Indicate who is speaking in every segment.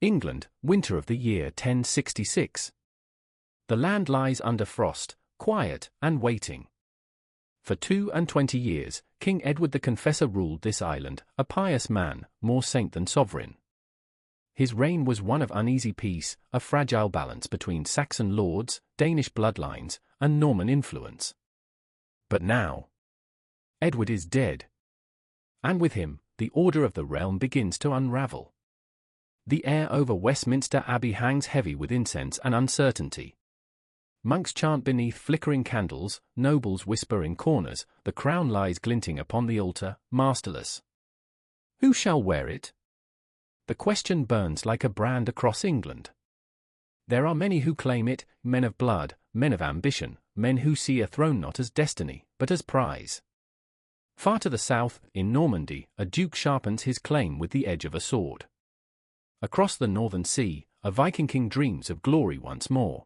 Speaker 1: England, winter of the year 1066. The land lies under frost, quiet and waiting. For 22 years, King Edward the Confessor ruled this island, a pious man, more saint than sovereign. His reign was one of uneasy peace, a fragile balance between Saxon lords, Danish bloodlines, and Norman influence. But now, Edward is dead. And with him, the order of the realm begins to unravel. The air over Westminster Abbey hangs heavy with incense and uncertainty. Monks chant beneath flickering candles, nobles whisper in corners, the crown lies glinting upon the altar, masterless. Who shall wear it? The question burns like a brand across England. There are many who claim it, men of blood, men of ambition, men who see a throne not as destiny, but as prize. Far to the south, in Normandy, a duke sharpens his claim with the edge of a sword. Across the northern sea, a Viking king dreams of glory once more.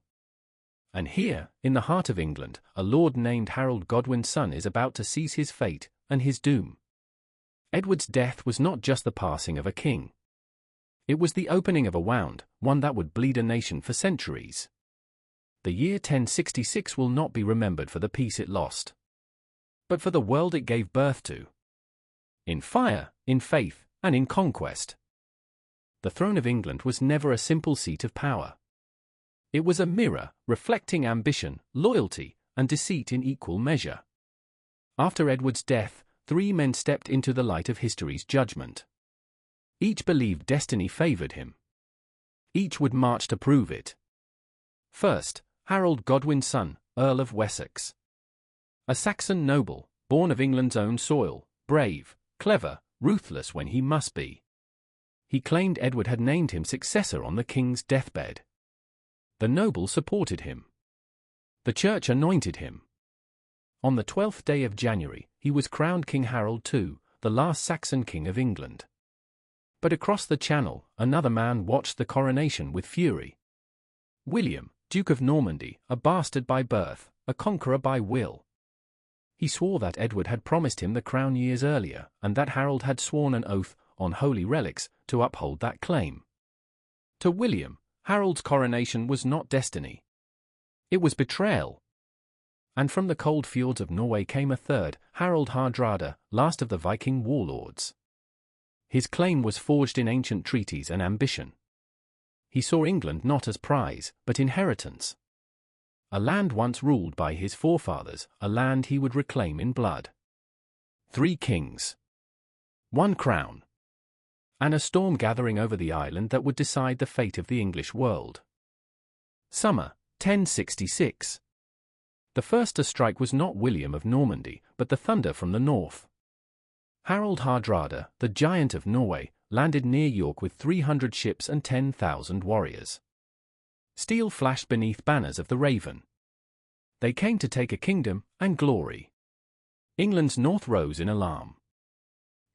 Speaker 1: And here, in the heart of England, a lord named Harold Godwinson is about to seize his fate and his doom. Edward's death was not just the passing of a king. It was the opening of a wound, one that would bleed a nation for centuries. The year 1066 will not be remembered for the peace it lost, but for the world it gave birth to. In fire, in faith, and in conquest. The throne of England was never a simple seat of power. It was a mirror, reflecting ambition, loyalty, and deceit in equal measure. After Edward's death, 3 men stepped into the light of history's judgment. Each believed destiny favored him. Each would march to prove it. First, Harold Godwinson, Earl of Wessex. A Saxon noble, born of England's own soil, brave, clever, ruthless when he must be. He claimed Edward had named him successor on the king's deathbed. The noble supported him. The church anointed him. On the 12th day of January, he was crowned King Harold II, the last Saxon king of England. But across the Channel, another man watched the coronation with fury. William, Duke of Normandy, a bastard by birth, a conqueror by will. He swore that Edward had promised him the crown years earlier, and that Harold had sworn an oath, on holy relics, to uphold that claim. To William, Harold's coronation was not destiny. It was betrayal. And from the cold fjords of Norway came a third, Harald Hardrada, last of the Viking warlords. His claim was forged in ancient treaties and ambition. He saw England not as prize, but inheritance. A land once ruled by his forefathers, a land he would reclaim in blood. 3 kings. 1 crown. And a storm gathering over the island that would decide the fate of the English world. Summer, 1066. The first to strike was not William of Normandy, but the thunder from the north. Harald Hardrada, the giant of Norway, landed near York with 300 ships and 10,000 warriors. Steel flashed beneath banners of the Raven. They came to take a kingdom and glory. England's north rose in alarm.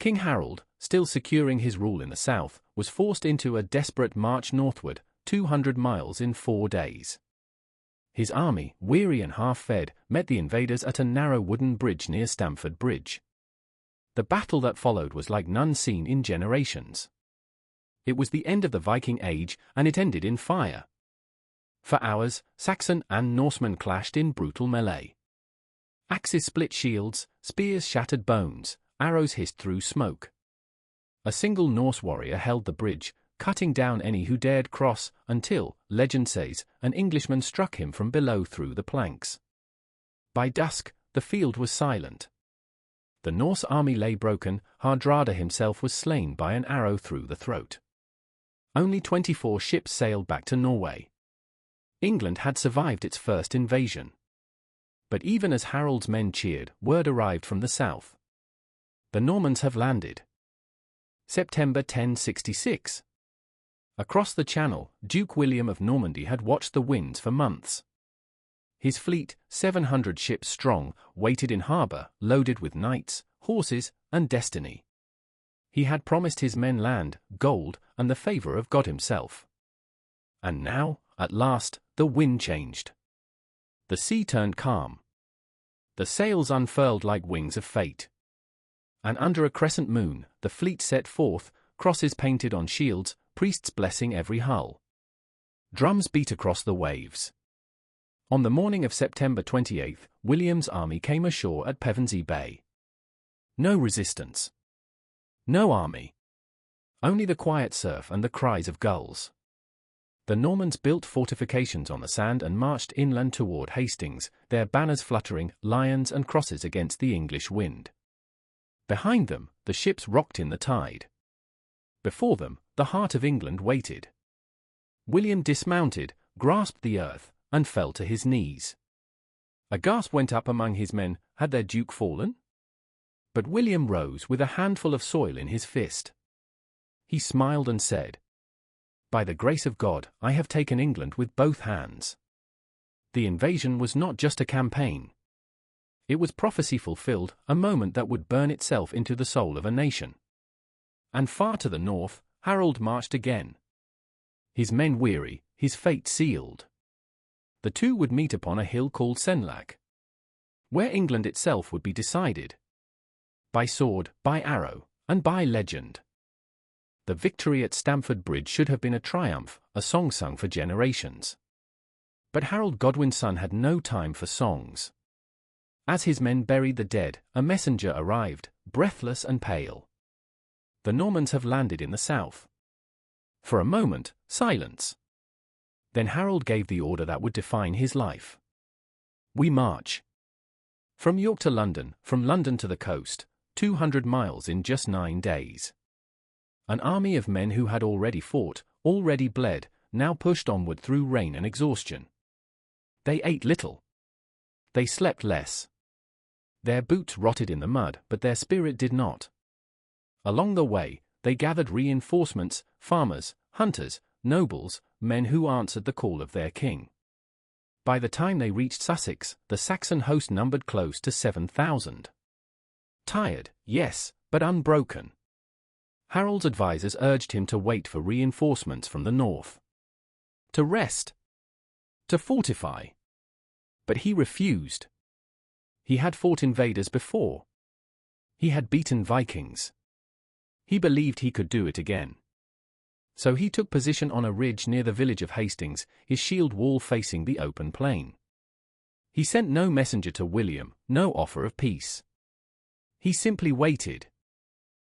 Speaker 1: King Harold, still securing his rule in the south, was forced into a desperate march northward, 200 miles in 4 days. His army, weary and half-fed, met the invaders at a narrow wooden bridge near Stamford Bridge. The battle that followed was like none seen in generations. It was the end of the Viking Age, and it ended in fire. For hours, Saxon and Norsemen clashed in brutal melee. Axes split shields, spears shattered bones, arrows hissed through smoke. A single Norse warrior held the bridge, cutting down any who dared cross, until, legend says, an Englishman struck him from below through the planks. By dusk, the field was silent. The Norse army lay broken, Hardrada himself was slain by an arrow through the throat. Only 24 ships sailed back to Norway. England had survived its first invasion. But even as Harold's men cheered, word arrived from the south. The Normans have landed. September 1066. Across the Channel, Duke William of Normandy had watched the winds for months. His fleet, 700 ships strong, waited in harbour, loaded with knights, horses, and destiny. He had promised his men land, gold, and the favour of God himself. And now, at last, the wind changed. The sea turned calm. The sails unfurled like wings of fate. And under a crescent moon, the fleet set forth, crosses painted on shields, priests blessing every hull. Drums beat across the waves. On the morning of September 28, William's army came ashore at Pevensey Bay. No resistance. No army. Only the quiet surf and the cries of gulls. The Normans built fortifications on the sand and marched inland toward Hastings, their banners fluttering, lions and crosses against the English wind. Behind them, the ships rocked in the tide. Before them, the heart of England waited. William dismounted, grasped the earth, and fell to his knees. A gasp went up among his men. Had their duke fallen? But William rose with a handful of soil in his fist. He smiled and said, "By the grace of God, I have taken England with both hands." The invasion was not just a campaign. It was prophecy fulfilled, a moment that would burn itself into the soul of a nation. And far to the north, Harold marched again. His men weary, his fate sealed. The two would meet upon a hill called Senlac, where England itself would be decided. By sword, by arrow, and by legend. The victory at Stamford Bridge should have been a triumph, a song sung for generations. But Harold Godwinson had no time for songs. As his men buried the dead, a messenger arrived, breathless and pale. "The Normans have landed in the south." For a moment, silence. Then Harold gave the order that would define his life. "We march. From York to London, from London to the coast, 200 miles in just 9 days." An army of men who had already fought, already bled, now pushed onward through rain and exhaustion. They ate little. They slept less. Their boots rotted in the mud, but their spirit did not. Along the way, they gathered reinforcements, farmers, hunters, nobles, men who answered the call of their king. By the time they reached Sussex, the Saxon host numbered close to 7,000. Tired, yes, but unbroken. Harold's advisers urged him to wait for reinforcements from the north. To rest. To fortify. But he refused. He had fought invaders before. He had beaten Vikings. He believed he could do it again. So he took position on a ridge near the village of Hastings, his shield wall facing the open plain. He sent no messenger to William, no offer of peace. He simply waited.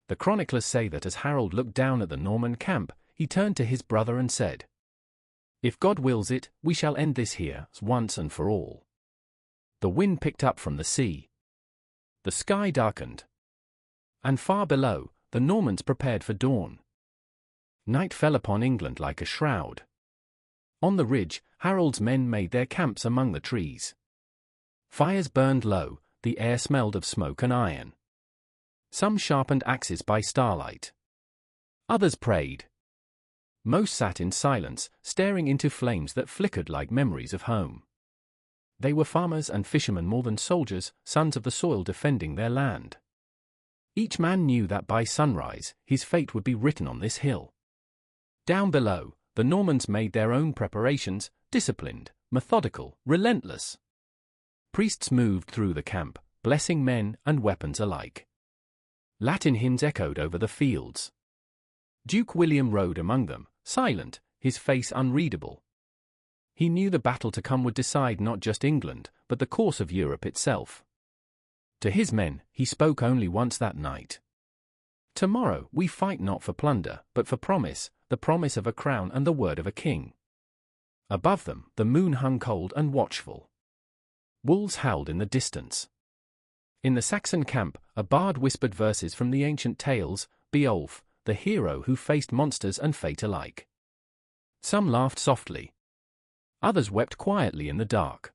Speaker 1: The chroniclers say that as Harold looked down at the Norman camp, he turned to his brother and said, "If God wills it, we shall end this here, once and for all." The wind picked up from the sea. The sky darkened. And far below, the Normans prepared for dawn. Night fell upon England like a shroud. On the ridge, Harold's men made their camps among the trees. Fires burned low, the air smelled of smoke and iron. Some sharpened axes by starlight. Others prayed. Most sat in silence, staring into flames that flickered like memories of home. They were farmers and fishermen more than soldiers, sons of the soil defending their land. Each man knew that by sunrise, his fate would be written on this hill. Down below, the Normans made their own preparations, disciplined, methodical, relentless. Priests moved through the camp, blessing men and weapons alike. Latin hymns echoed over the fields. Duke William rode among them, silent, his face unreadable. He knew the battle to come would decide not just England, but the course of Europe itself. To his men, he spoke only once that night. "Tomorrow we fight not for plunder, but for promise, the promise of a crown and the word of a king." Above them, the moon hung cold and watchful. Wolves howled in the distance. In the Saxon camp, a bard whispered verses from the ancient tales, Beowulf, the hero who faced monsters and fate alike. Some laughed softly. Others wept quietly in the dark.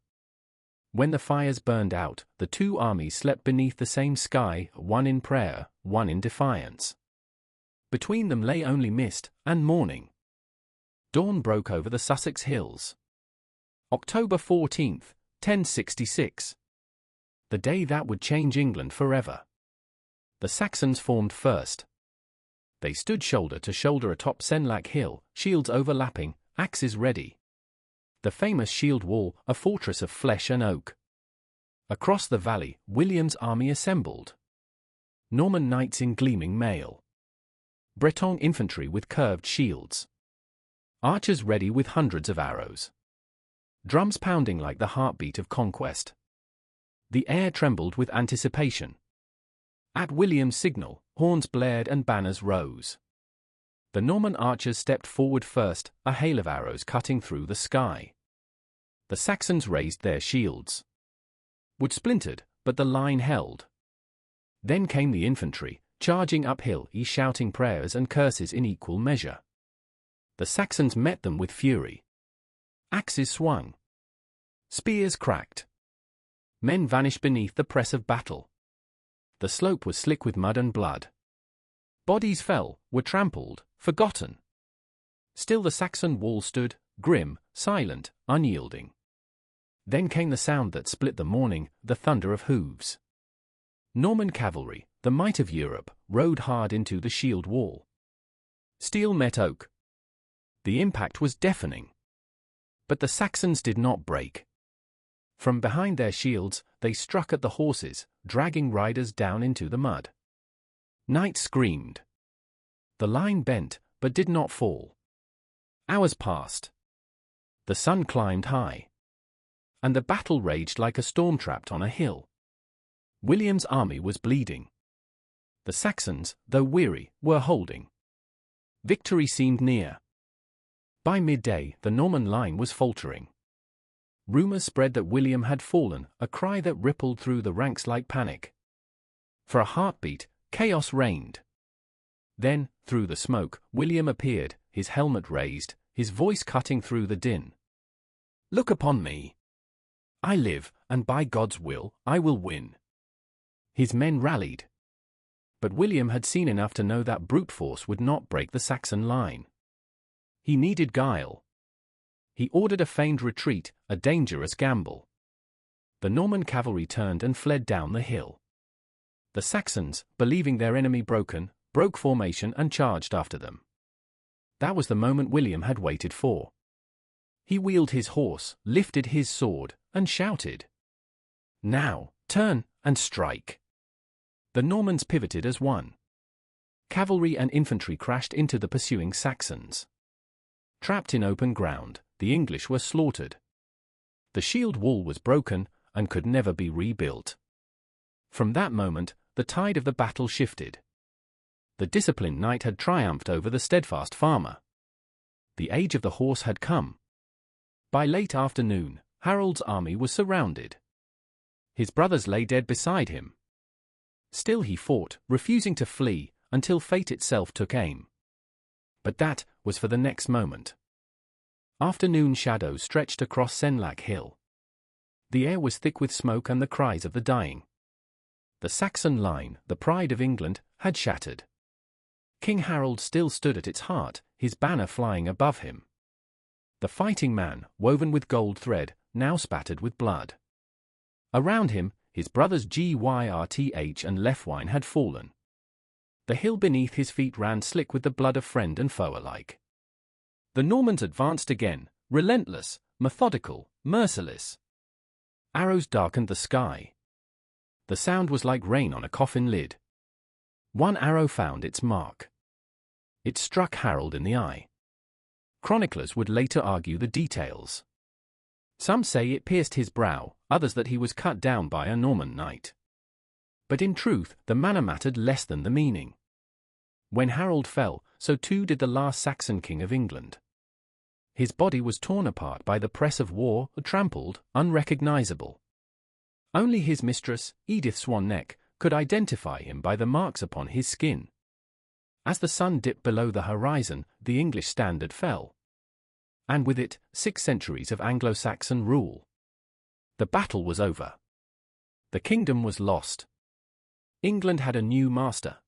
Speaker 1: When the fires burned out, the two armies slept beneath the same sky, one in prayer, one in defiance. Between them lay only mist and morning. Dawn broke over the Sussex hills. October 14th, 1066. The day that would change England forever. The Saxons formed first. They stood shoulder to shoulder atop Senlac Hill, shields overlapping, axes ready. The famous shield wall, a fortress of flesh and oak. Across the valley, William's army assembled. Norman knights in gleaming mail. Breton infantry with curved shields. Archers ready with hundreds of arrows. Drums pounding like the heartbeat of conquest. The air trembled with anticipation. At William's signal, horns blared and banners rose. The Norman archers stepped forward first, a hail of arrows cutting through the sky. The Saxons raised their shields. Wood splintered, but the line held. Then came the infantry, charging uphill, shouting prayers and curses in equal measure. The Saxons met them with fury. Axes swung. Spears cracked. Men vanished beneath the press of battle. The slope was slick with mud and blood. Bodies fell, were trampled, forgotten. Still the Saxon wall stood, grim, silent, unyielding. Then came the sound that split the morning, the thunder of hooves. Norman cavalry, the might of Europe, rode hard into the shield wall. Steel met oak. The impact was deafening. But the Saxons did not break. From behind their shields, they struck at the horses, dragging riders down into the mud. Night screamed. The line bent, but did not fall. Hours passed. The sun climbed high. And the battle raged like a storm trapped on a hill. William's army was bleeding. The Saxons, though weary, were holding. Victory seemed near. By midday, the Norman line was faltering. Rumors spread that William had fallen, a cry that rippled through the ranks like panic. For a heartbeat, chaos reigned. Then, through the smoke, William appeared, his helmet raised, his voice cutting through the din. "Look upon me. I live, and by God's will, I will win." His men rallied. But William had seen enough to know that brute force would not break the Saxon line. He needed guile. He ordered a feigned retreat, a dangerous gamble. The Norman cavalry turned and fled down the hill. The Saxons, believing their enemy broken, broke formation and charged after them. That was the moment William had waited for. He wheeled his horse, lifted his sword, and shouted, "Now, turn and strike!" The Normans pivoted as one. Cavalry and infantry crashed into the pursuing Saxons. Trapped in open ground, the English were slaughtered. The shield wall was broken and could never be rebuilt. From that moment, the tide of the battle shifted. The disciplined knight had triumphed over the steadfast farmer. The age of the horse had come. By late afternoon, Harold's army was surrounded. His brothers lay dead beside him. Still he fought, refusing to flee, until fate itself took aim. But that was for the next moment. Afternoon shadows stretched across Senlac Hill. The air was thick with smoke and the cries of the dying. The Saxon line, the pride of England, had shattered. King Harold still stood at its heart, his banner flying above him. The fighting man, woven with gold thread, now spattered with blood. Around him, his brothers Gwrth and Lefwine had fallen. The hill beneath his feet ran slick with the blood of friend and foe alike. The Normans advanced again, relentless, methodical, merciless. Arrows darkened the sky. The sound was like rain on a coffin lid. One arrow found its mark. It struck Harold in the eye. Chroniclers would later argue the details. Some say it pierced his brow, others that he was cut down by a Norman knight. But in truth, the manner mattered less than the meaning. When Harold fell, so too did the last Saxon king of England. His body was torn apart by the press of war, trampled, unrecognizable. Only his mistress, Edith Swan-Neck, could identify him by the marks upon his skin. As the sun dipped below the horizon, the English standard fell. And with it, 6 centuries of Anglo-Saxon rule. The battle was over. The kingdom was lost. England had a new master.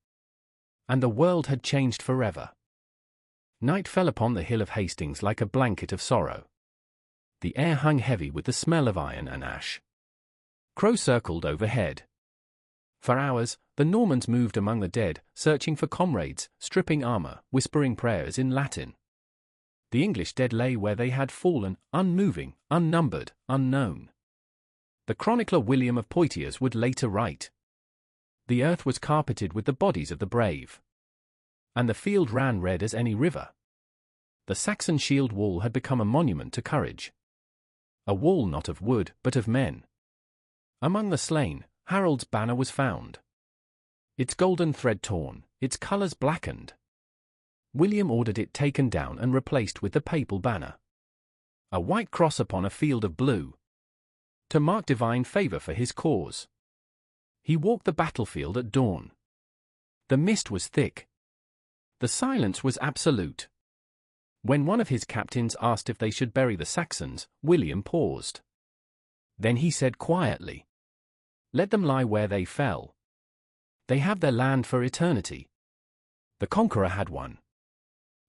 Speaker 1: And the world had changed forever. Night fell upon the hill of Hastings like a blanket of sorrow. The air hung heavy with the smell of iron and ash. Crows circled overhead. For hours, the Normans moved among the dead, searching for comrades, stripping armor, whispering prayers in Latin. The English dead lay where they had fallen, unmoving, unnumbered, unknown. The chronicler William of Poitiers would later write, "The earth was carpeted with the bodies of the brave." and the field ran red as any river. The Saxon shield wall had become a monument to courage. A wall not of wood, but of men. Among the slain, Harold's banner was found. Its golden thread torn, its colours blackened. William ordered it taken down and replaced with the papal banner. A white cross upon a field of blue, to mark divine favour for his cause. He walked the battlefield at dawn. The mist was thick. The silence was absolute. When one of his captains asked if they should bury the Saxons, William paused. Then he said quietly, "Let them lie where they fell. They have their land for eternity." The conqueror had won.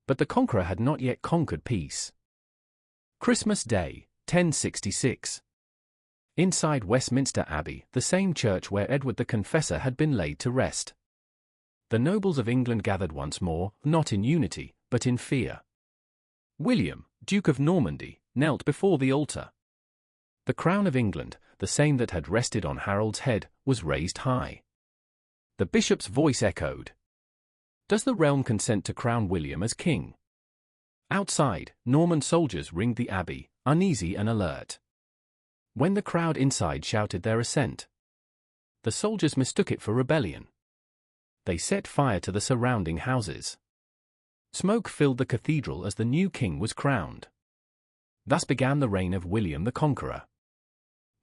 Speaker 1: But the conqueror had not yet conquered peace. Christmas Day, 1066. Inside Westminster Abbey, the same church where Edward the Confessor had been laid to rest. The nobles of England gathered once more, not in unity, but in fear. William, Duke of Normandy, knelt before the altar. The crown of England, the same that had rested on Harold's head, was raised high. The bishop's voice echoed, "Does the realm consent to crown William as king?" Outside, Norman soldiers ringed the abbey, uneasy and alert. When the crowd inside shouted their assent, the soldiers mistook it for rebellion. They set fire to the surrounding houses. Smoke filled the cathedral as the new king was crowned. Thus began the reign of William the Conqueror.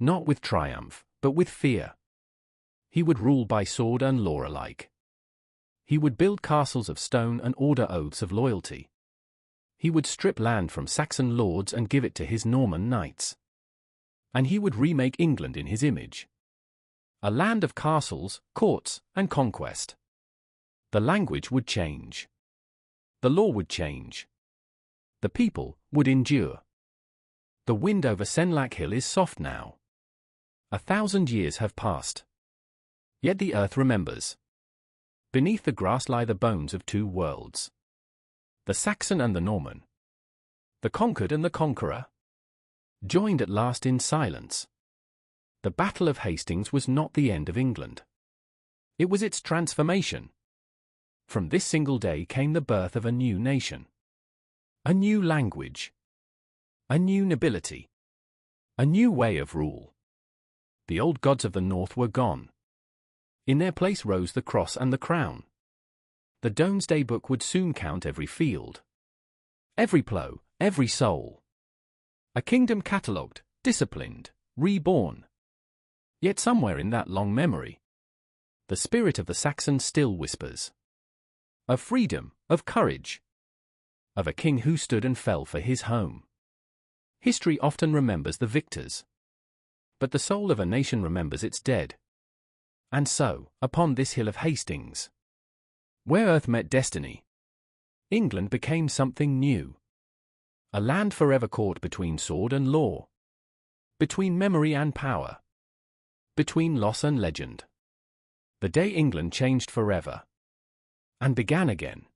Speaker 1: Not with triumph, but with fear. He would rule by sword and law alike. He would build castles of stone and order oaths of loyalty. He would strip land from Saxon lords and give it to his Norman knights. And he would remake England in his image. A land of castles, courts, and conquest. The language would change. The law would change. The people would endure. The wind over Senlac Hill is soft now. 1,000 years have passed. Yet the earth remembers. Beneath the grass lie the bones of two worlds. The Saxon and the Norman. The conquered and the conqueror. Joined at last in silence. The Battle of Hastings was not the end of England. It was its transformation. From this single day came the birth of a new nation. A new language. A new nobility. A new way of rule. The old gods of the north were gone. In their place rose the cross and the crown. The Domesday Book would soon count every field, every plough, every soul. A kingdom catalogued, disciplined, reborn. Yet somewhere in that long memory, the spirit of the Saxon still whispers. Of freedom, of courage. Of a king who stood and fell for his home. History often remembers the victors. But the soul of a nation remembers its dead. And so, upon this hill of Hastings, where earth met destiny, England became something new. A land forever caught between sword and law. Between memory and power. Between loss and legend. The day England changed forever. And began again.